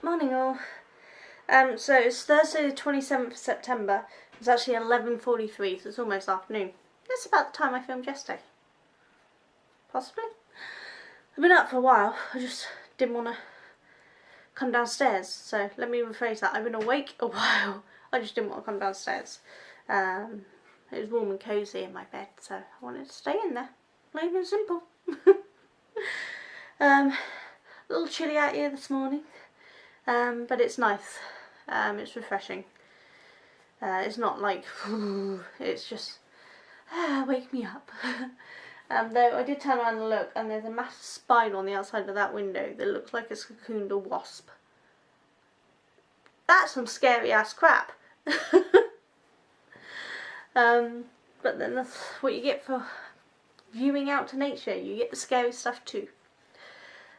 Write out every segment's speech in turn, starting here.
Morning all. So it's Thursday the 27th of September. It's actually 11:43, so it's almost afternoon. That's about the time I filmed yesterday. Possibly. I've been up for a while. I just didn't want to come downstairs. So let me rephrase that. I've been awake a while. I just didn't want to come downstairs. It was warm and cosy in my bed, so I wanted to stay in there. Plain and simple. A little chilly out here this morning. But it's nice. It's refreshing. It's not like, it's just, wake me up. Though I did turn around and look, and there's a massive spider on the outside of that window that looks like it's cocooned a wasp. That's some scary ass crap. But then that's what you get for viewing out to nature. You get the scary stuff too.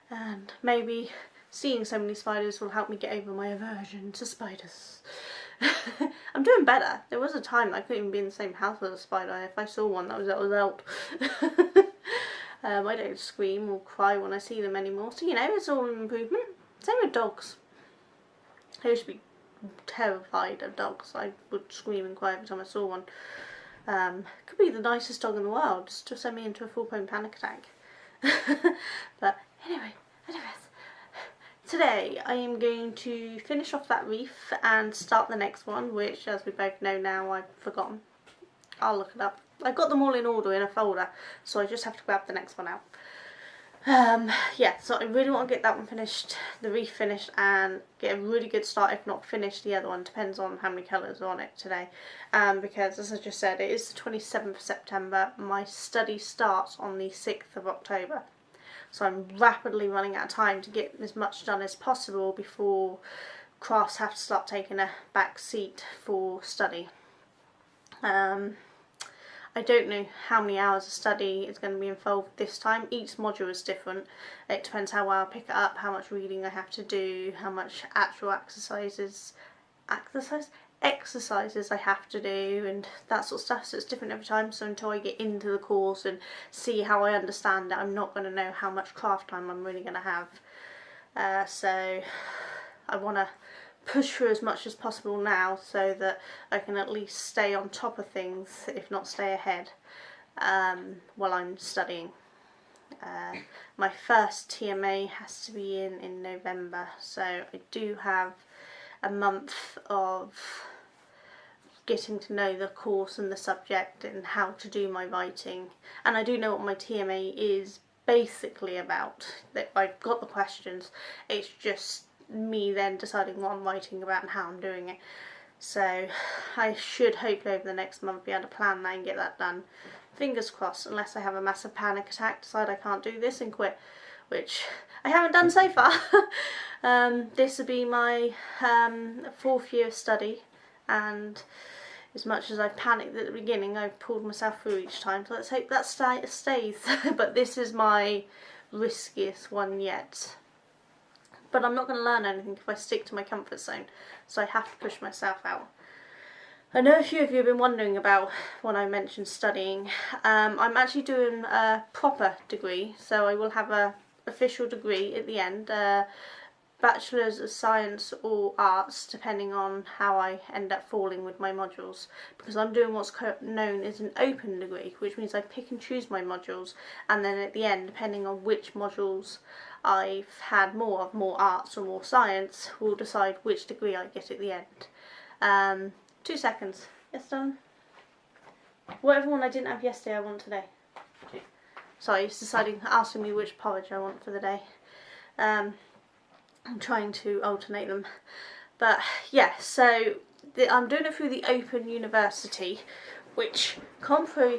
And maybe seeing so many spiders will help me get over my aversion to spiders. I'm doing better. There was a time I couldn't even be in the same house with a spider. If I saw one, that was out. I don't scream or cry when I see them anymore. So, you know, it's all an improvement. Same with dogs. I used to be terrified of dogs. I would scream and cry every time I saw one. Could be the nicest dog in the world. Just send me into a full-blown panic attack. But anyway, today I am going to finish off that wreath and start the next one, which, as we both know now, I've forgotten. I'll look it up. I've got them all in order in a folder, so I just have to grab the next one out. Yeah, so I really want to get that one finished, the wreath finished, and get a really good start, if not finish the other one. Depends on how many colours are on it today. Because, as I just said, it is the 27th of September. My study starts on the 6th of October. So I'm rapidly running out of time to get as much done as possible before crafts have to start taking a back seat for study. I don't know how many hours of study is going to be involved this time. Each module is different. It depends how well I pick it up, how much reading I have to do, how much actual exercises I have to do, and that sort of stuff. So it's different every time. So until I get into the course and see how I understand it, I'm not going to know how much craft time I'm really going to have. So I want to push through as much as possible now, so that I can at least stay on top of things, if not stay ahead, while I'm studying. My first TMA has to be in November, so I do have a month of getting to know the course and the subject and how to do my writing. And I do know what my TMA is basically about. That I've got the questions, it's just me then deciding what I'm writing about and how I'm doing it. So I should hopefully over the next month be able to plan that and get that done. Fingers crossed, unless I have a massive panic attack, decide I can't do this and quit, which I haven't done so far. This will be my 4th year of study, and as much as I've panicked at the beginning, I've pulled myself through each time, so let's hope that stays. But this is my riskiest one yet. But I'm not going to learn anything if I stick to my comfort zone, so I have to push myself out. I know a few of you have been wondering about when I mentioned studying. I'm actually doing a proper degree, so I will have a official degree at the end. Bachelor's of Science or Arts, depending on how I end up falling with my modules, because I'm doing what's known as an open degree, which means I pick and choose my modules, and then at the end, depending on which modules I've had more of, more arts or more science, will decide which degree I get at the end. 2 seconds. Yes, done. Whatever one I didn't have yesterday I want today. Sorry, it's asking me which porridge I want for the day. I'm trying to alternate them, but yeah, so I'm doing it through the Open University, which contrary,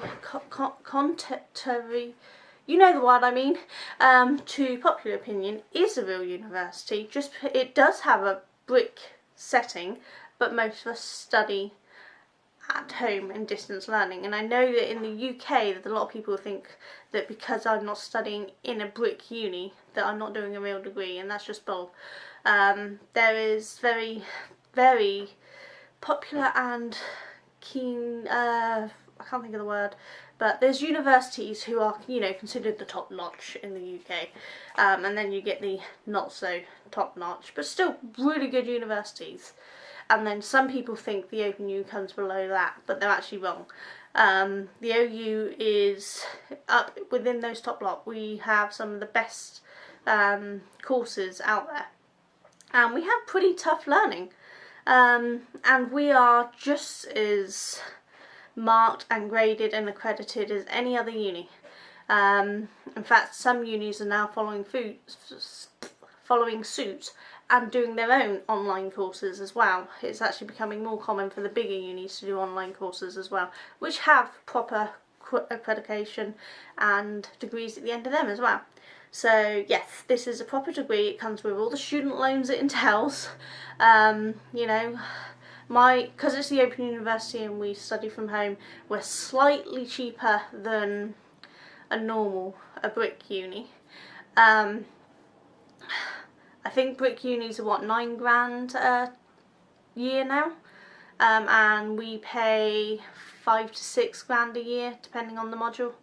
you know the word I mean, to popular opinion, is a real university. Just it does have a brick setting, but most of us study at home and distance learning. And I know that in the UK that a lot of people think that because I'm not studying in a brick uni that I'm not doing a real degree, and that's just bull. There is very, very popular and keen, I can't think of the word, But there's universities who are, you know, considered the top notch in the UK, and then you get the not so top notch, but still really good universities. And then some people think the Open U comes below that, but they're actually wrong. The OU is up within those top lot. We have some of the best courses out there, and we have pretty tough learning, and we are just as marked and graded and accredited as any other uni. In fact, some unis are now following suit and doing their own online courses as well. It's actually becoming more common for the bigger unis to do online courses as well, which have proper accreditation and degrees at the end of them as well. So yes, this is a proper degree. It comes with all the student loans it entails. You know, because it's the Open University and we study from home, we're slightly cheaper than a brick uni. I think brick unis are what, £9 a year now, and we pay £5 to £6 a year depending on the module.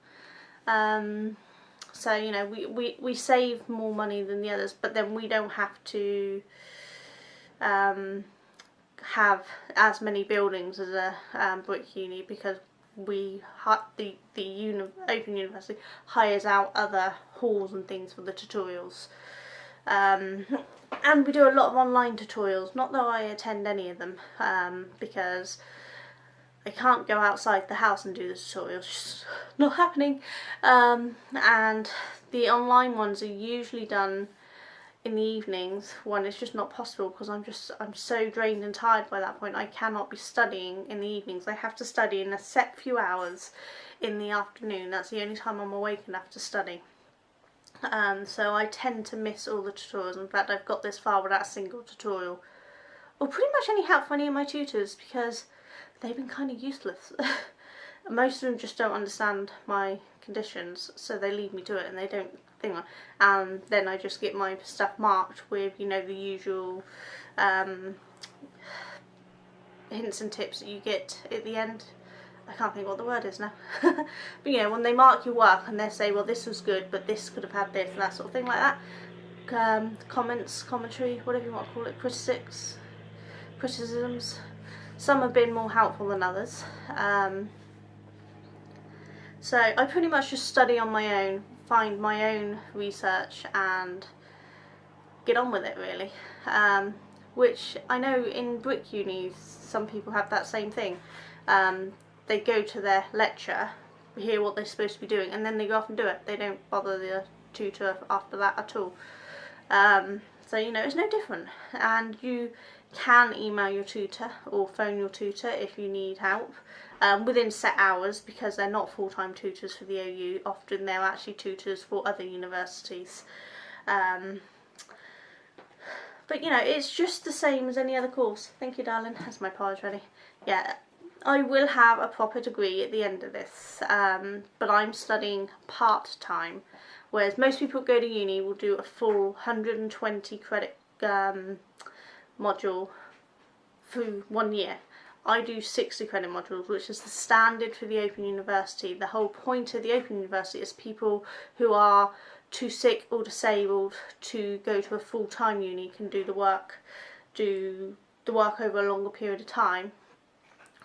So you know, we save more money than the others, but then we don't have to have as many buildings as a brick uni, because the Open University hires out other halls and things for the tutorials. And we do a lot of online tutorials, not that I attend any of them, because I can't go outside the house and do the tutorials, it's just not happening. And the online ones are usually done in the evenings when it's just not possible, because I'm so drained and tired by that point. I cannot be studying in the evenings. I have to study in a set few hours in the afternoon. That's the only time I'm awake enough to study. So I tend to miss all the tutorials. In fact, I've got this far without a single tutorial, or pretty much any help from any of my tutors, because they've been kind of useless. Most of them just don't understand my conditions, so they leave me to it and they don't think. And then I just get my stuff marked with, you know, the usual hints and tips that you get at the end. I can't think what the word is now. But you know, when they mark your work and they say, well, this was good, but this could have had this, and that sort of thing like that. Comments, commentary, whatever you want to call it, criticisms. Some have been more helpful than others. So I pretty much just study on my own, find my own research and get on with it really. Which I know in brick unis some people have that same thing. They go to their lecture, hear what they're supposed to be doing, and then they go off and do it. They don't bother the tutor after that at all. So you know, it's no different, and you can email your tutor or phone your tutor if you need help within set hours, because they're not full-time tutors for the OU. Often they're actually tutors for other universities. But you know, it's just the same as any other course. Thank you, darling. That's my porridge ready. Yeah, I will have a proper degree at the end of this, but I'm studying part-time, whereas most people who go to uni will do a full 120 credit module through 1 year. I do 60 credit modules, which is the standard for the Open University. The whole point of the Open University is people who are too sick or disabled to go to a full-time uni can do the work over a longer period of time.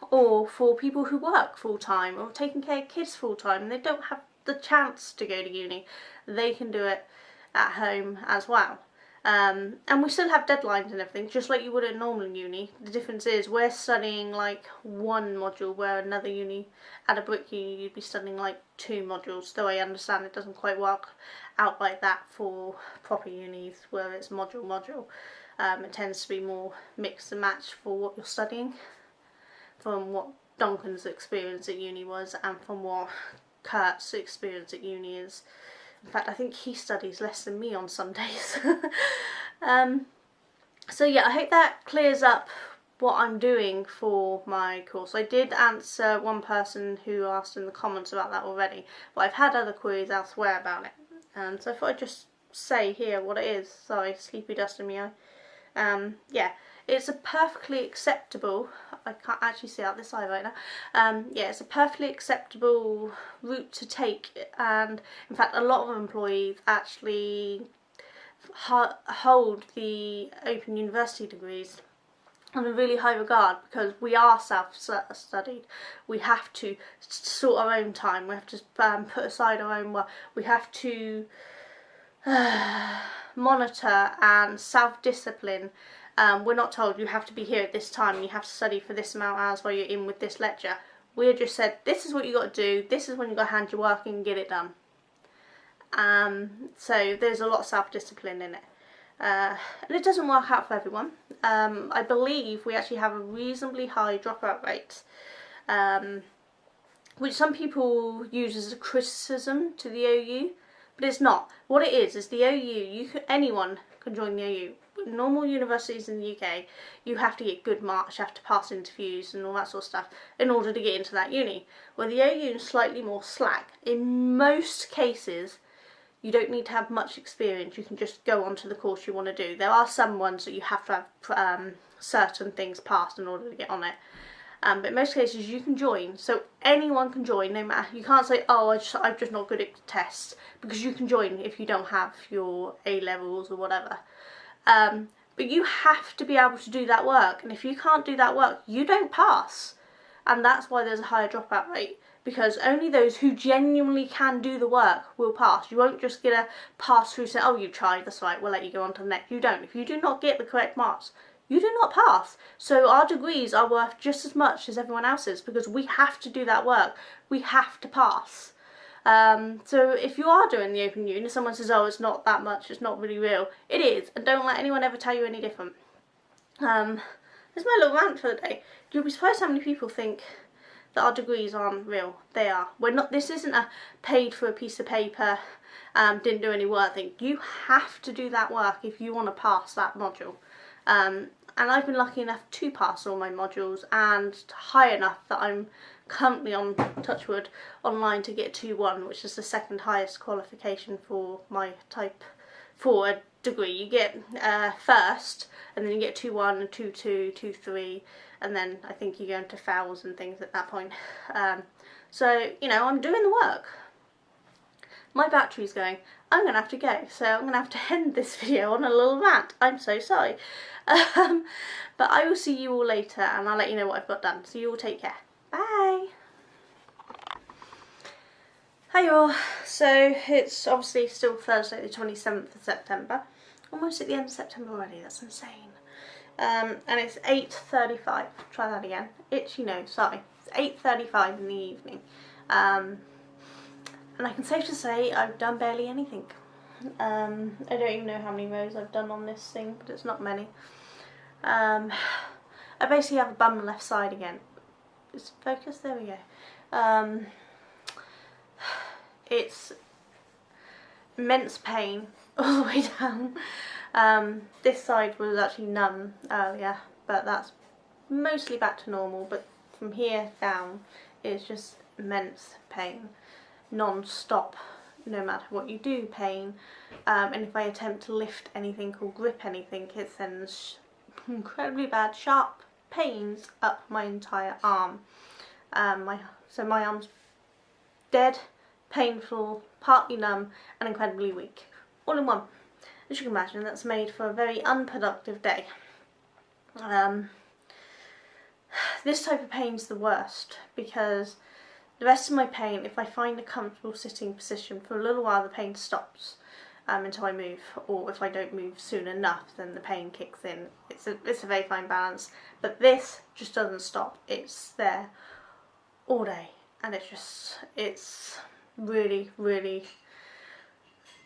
Or for people who work full-time or taking care of kids full-time and they don't have the chance to go to uni, they can do it at home as well. And we still have deadlines and everything, just like you would at normal uni. The difference is we're studying like one module, where another uni, at a brick uni, you'd be studying like 2 modules, though I understand it doesn't quite work out like that for proper unis where it's module. It tends to be more mix and match for what you're studying, from what Duncan's experience at uni was and from what Kurt's experience at uni is. In fact, I think he studies less than me on some days. So yeah, I hope that clears up what I'm doing for my course. I did answer one person who asked in the comments about that already, but I've had other queries elsewhere about it. So I thought I'd just say here what it is. Sorry, sleepy dust in my eye. Yeah, it's a perfectly acceptable, I can't actually see out this eye right now, yeah, it's a perfectly acceptable route to take, and in fact a lot of employees actually hold the Open University degrees in a really high regard, because we are self-studied. We have to sort our own time, we have to put aside our own work, we have to monitor and self-discipline. We're not told you have to be here at this time and you have to study for this amount of hours while you're in with this lecture. We're just said, this is what you got to do, this is when you got to hand your work in and get it done. So there's a lot of self-discipline in it. And it doesn't work out for everyone. I believe we actually have a reasonably high dropout rate, which some people use as a criticism to the OU, but it's not. What it is the OU, anyone can join the OU. Normal universities in the UK, you have to get good marks, you have to pass interviews and all that sort of stuff in order to get into that uni. Where the OU is slightly more slack. In most cases, you don't need to have much experience, you can just go on to the course you want to do. There are some ones that you have to have certain things passed in order to get on it. But in most cases you can join, so anyone can join, no matter, you can't say, oh I'm just not good at tests, because you can join if you don't have your A-levels or whatever. But you have to be able to do that work, and if you can't do that work, you don't pass. And that's why there's a higher dropout rate, because only those who genuinely can do the work will pass. You won't just get a pass through saying, oh you tried, that's right, we'll let you go on to the next. You don't. If you do not get the correct marks, you do not pass. So our degrees are worth just as much as everyone else's, because we have to do that work. We have to pass. So if you are doing the Open Uni and someone says, oh it's not that much, it's not really real, it is, and don't let anyone ever tell you any different. There's my little rant for the day. You'll be surprised how many people think that our degrees aren't real. They are. We're not. This isn't a paid for a piece of paper, didn't do any work thing. You have to do that work if you want to pass that module. And I've been lucky enough to pass all my modules, and high enough that I'm currently on, touchwood, online to get 2-1, which is the second highest qualification for my type 4 degree. You get first, and then you get 2-1, 2-2, 2-3, and then I think you go into FALs and things at that point. So, you know, I'm doing the work. My battery's going. I'm going to have to go, so I'm going to have to end this video on a little rant. I'm so sorry. But I will see you all later, and I'll let you know what I've got done. So you all take care. Bye! Hi all. So it's obviously still Thursday the 27th of September. Almost at the end of September already, that's insane. And it's 8:35. Try that again. It's 8:35 in the evening. And I can safely say I've done barely anything. I don't even know how many rows I've done on this thing, but it's not many. I basically have a bum on the left side again. Is it focused? There we go. It's immense pain all the way down. This side was actually numb earlier, but that's mostly back to normal. But from here down is just immense pain. Non-stop, no matter what you do, pain, and if I attempt to lift anything or grip anything, it sends incredibly bad sharp pains up my entire arm. So my arm's dead, painful, partly numb and incredibly weak, all in one. As you can imagine, that's made for a very unproductive day. This type of pain's the worst, because the rest of my pain, if I find a comfortable sitting position for a little while, the pain stops until I move, or if I don't move soon enough, then the pain kicks in. It's a very fine balance, but this just doesn't stop. It's there all day, and it's really, really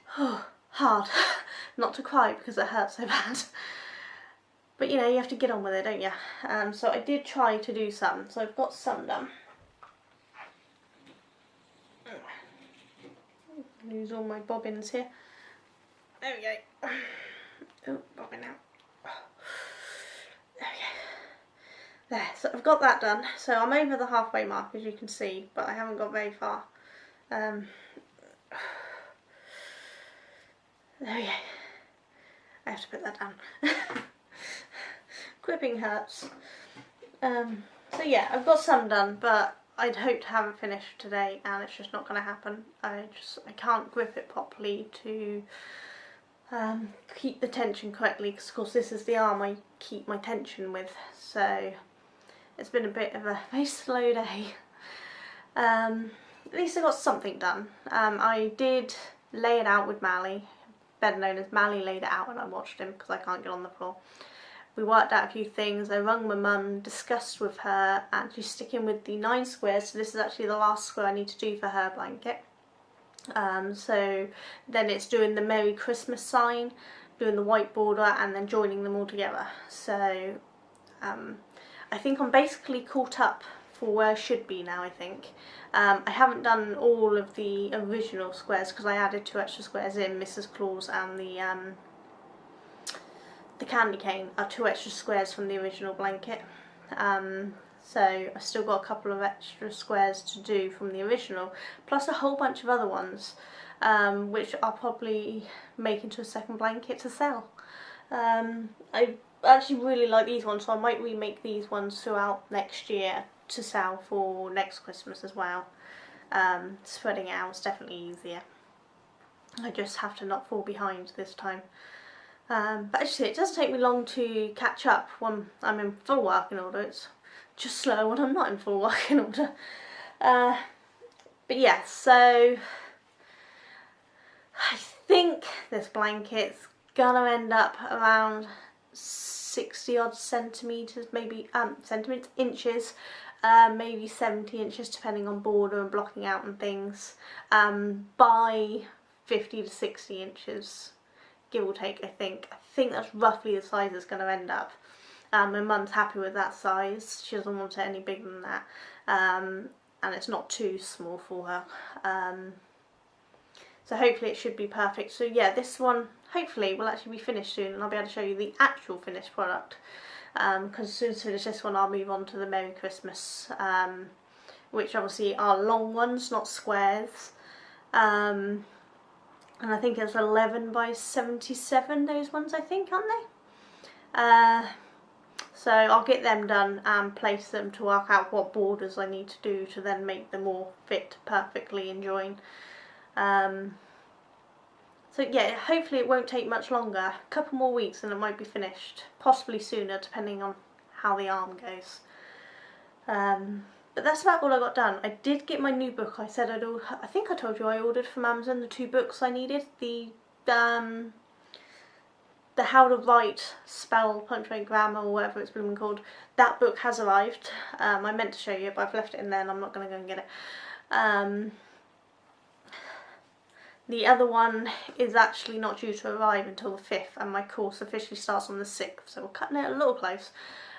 hard not to cry because it hurts so bad. But you know, you have to get on with it, don't you? So I did try to do some, so I've got some done. Use all my bobbins here. There we go. Oh, bobbin out. There we go. There, so I've got that done. So I'm over the halfway mark, as you can see, but I haven't got very far. There we go. I have to put that down. gripping hurts. So yeah, I've got some done, but I'd hoped to have it finished today, and it's just not going to happen. I can't grip it properly to keep the tension correctly, because of course this is the arm I keep my tension with, so it's been a bit of a very slow day. At least I got something done. I did lay it out with Mally, better known as Mally laid it out, and I watched him because I can't get on the floor. We worked out a few things. I rung my mum, discussed with her, and she's sticking with the 9 squares, so this is actually the last square I need to do for her blanket. So then it's doing the Merry Christmas sign, doing the white border, and then joining them all together. So I think I'm basically caught up for where I should be now, I think. I haven't done all of the original squares because I added 2 extra squares in. Mrs. Claus and the candy cane are 2 extra squares from the original blanket. So I've still got a couple of extra squares to do from the original, plus a whole bunch of other ones, which I'll probably make into a second blanket to sell. I actually really like these ones, so I might remake these ones throughout next year to sell for next Christmas as well. Spreading it out is definitely easier. I just have to not fall behind this time. But actually it doesn't take me long to catch up when I'm in full working order. It's just slow when I'm not in full working order. But yeah, so I think this blanket's gonna end up around 60 odd centimetres, maybe inches, maybe 70 inches depending on border and blocking out and things, by 50 to 60 inches. Give or take, I think. I think that's roughly the size it's going to end up. My mum's happy with that size. She doesn't want it any bigger than that. And it's not too small for her. So hopefully it should be perfect. So yeah, this one hopefully will actually be finished soon, and I'll be able to show you the actual finished product. Because as soon as I finish this one, I'll move on to the Merry Christmas, which obviously are long ones, not squares. And I think it's 11 by 77, those ones I think, aren't they? So I'll get them done and place them to work out what borders I need to do to then make them all fit perfectly and join. So yeah, hopefully it won't take much longer. A couple more weeks and it might be finished. Possibly sooner, depending on how the arm goes. But that's about all I got done. I did get my new book. I said I think I told you I ordered from Amazon the 2 books I needed. The How to Write, Spell, Punctuate, Grammar, or whatever it's been called. That book has arrived. I meant to show you it, but I've left it in there and I'm not going to go and get it. The other one is actually not due to arrive until the 5th, and my course officially starts on the 6th, so we're cutting it a little close.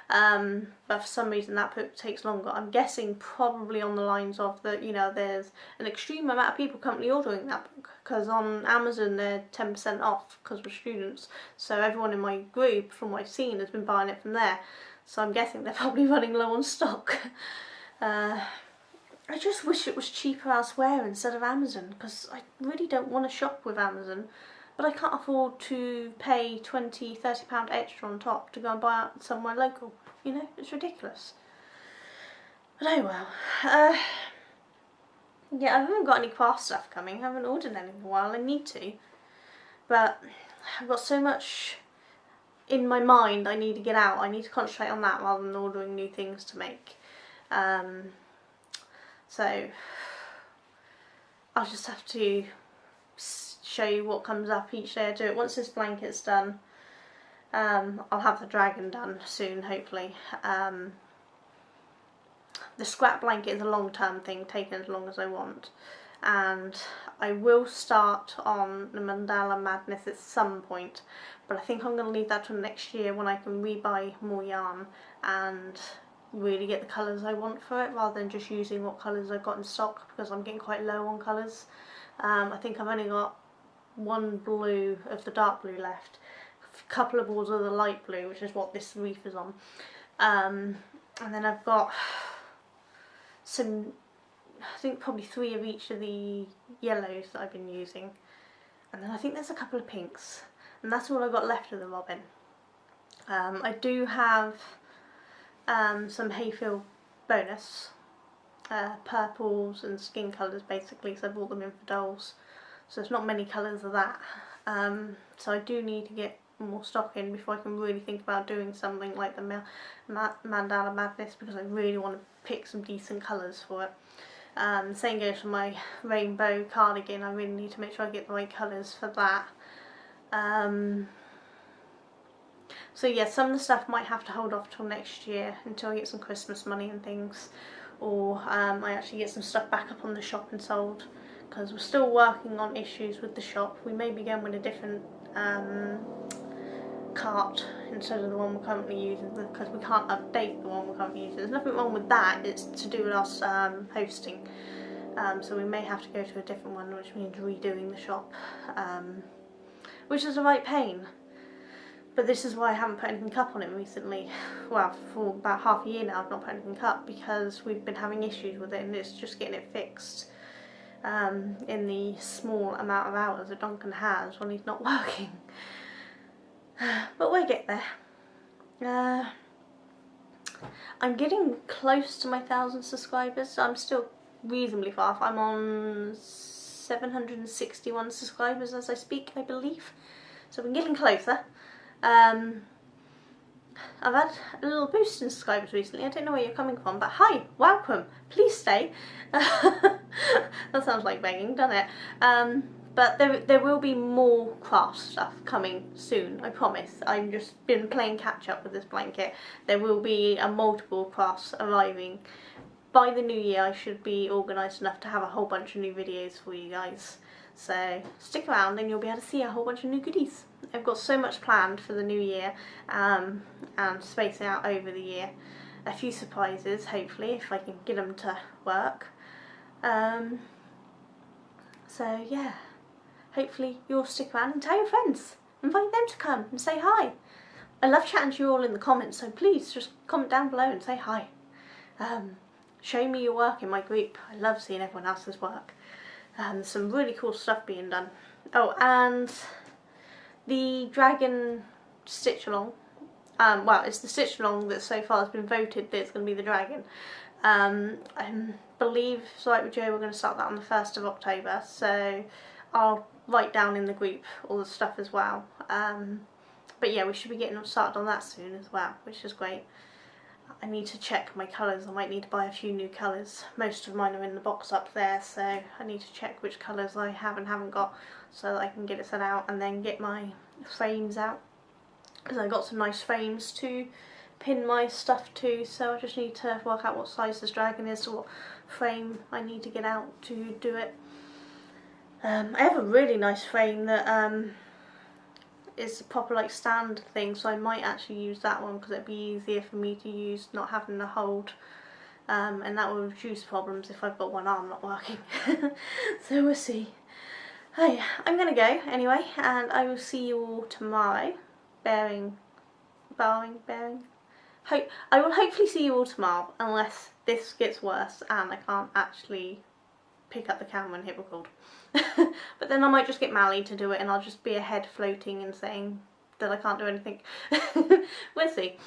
But for some reason that book takes longer. I'm guessing probably on the lines of that, you know, there's an extreme amount of people currently ordering that book, because on Amazon they're 10% off because we're students, so everyone in my group, from what I've seen, has been buying it from there, so I'm guessing they're probably running low on stock. I just wish it was cheaper elsewhere instead of Amazon, because I really don't want to shop with Amazon. But I can't afford to pay £20, £30 extra on top to go and buy it somewhere local. You know, it's ridiculous. But oh well. Yeah, I haven't got any craft stuff coming. I haven't ordered any in a while. I need to. But I've got so much in my mind I need to get out. I need to concentrate on that rather than ordering new things to make. So I'll just have to show you what comes up each day I do it. Once this blanket's done, I'll have the dragon done soon, hopefully. The scrap blanket is a long-term thing, taking as long as I want, and I will start on the Mandala Madness at some point, but I think I'm going to leave that till next year when I can rebuy more yarn and really get the colours I want for it, rather than just using what colours I've got in stock, because I'm getting quite low on colours. I think I've only got 1 blue of the dark blue left, a couple of balls of the light blue, which is what this wreath is on, and then I've got some, I think probably 3 of each of the yellows that I've been using, and then I think there's a couple of pinks, and that's all I've got left of the robin. I do have some Hayfield bonus purples and skin colours basically, so I bought them in for dolls. So there's not many colours of that. So I do need to get more stock in before I can really think about doing something like the Mandala Madness, because I really want to pick some decent colours for it. Same goes for my rainbow cardigan. I really need to make sure I get the right colours for that. So yeah, some of the stuff might have to hold off till next year until I get some Christmas money and things, or I actually get some stuff back up on the shop and sold, because we're still working on issues with the shop. We may be going with a different cart instead of the one we're currently using, because we can't update the one we're currently using. There's nothing wrong with that, it's to do with us hosting. So we may have to go to a different one, which means redoing the shop, which is a right pain. But this is why I haven't put anything up on it recently. Well, for about half a year now I've not put anything up, because we've been having issues with it and it's just getting it fixed in the small amount of hours that Duncan has when he's not working. But we'll get there. I'm getting close to my 1,000 subscribers. I'm still reasonably far off. I'm on 761 subscribers as I speak, I believe. So we're getting closer. I've had a little boost in subscribers recently. I don't know where you're coming from, but hi, welcome, please stay. That sounds like begging, doesn't it? But there will be more craft stuff coming soon, I promise. I've just been playing catch up with this blanket. There will be multiple crafts arriving. By the new year I should be organised enough to have a whole bunch of new videos for you guys. So stick around and you'll be able to see a whole bunch of new goodies. I've got so much planned for the new year, and spacing out over the year. A few surprises, hopefully, if I can get them to work. So yeah, hopefully you'll stick around and tell your friends. Invite them to come and say hi. I love chatting to you all in the comments, so please just comment down below and say hi. Show me your work in my group. I love seeing everyone else's work. Some really cool stuff being done. Oh, and the dragon stitch along. Well, it's the stitch along that so far has been voted that it's going to be the dragon. I believe, so like with Joe, we're going to start that on the 1st of October. So I'll write down in the group all the stuff as well. But yeah, we should be getting started on that soon as well, which is great. I need to check my colours. I might need to buy a few new colours. Most of mine are in the box up there, so I need to check which colours I have and haven't got, so that I can get it set out and then get my frames out. Because I've got some nice frames to pin my stuff to, so I just need to work out what size this dragon is, or what frame I need to get out to do it. I have a really nice frame that is a proper like stand thing, so I might actually use that one because it'd be easier for me to use, not having to hold, and that will reduce problems if I've got one arm not working. So we'll see. Hey, I'm gonna go anyway, and I will see you all tomorrow. I will hopefully see you all tomorrow, unless this gets worse and I can't actually pick up the camera and hit record. But then I might just get Mally to do it and I'll just be ahead floating and saying that I can't do anything. We'll see.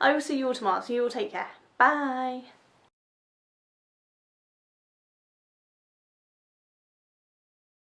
I will see you all tomorrow, so you all take care. Bye!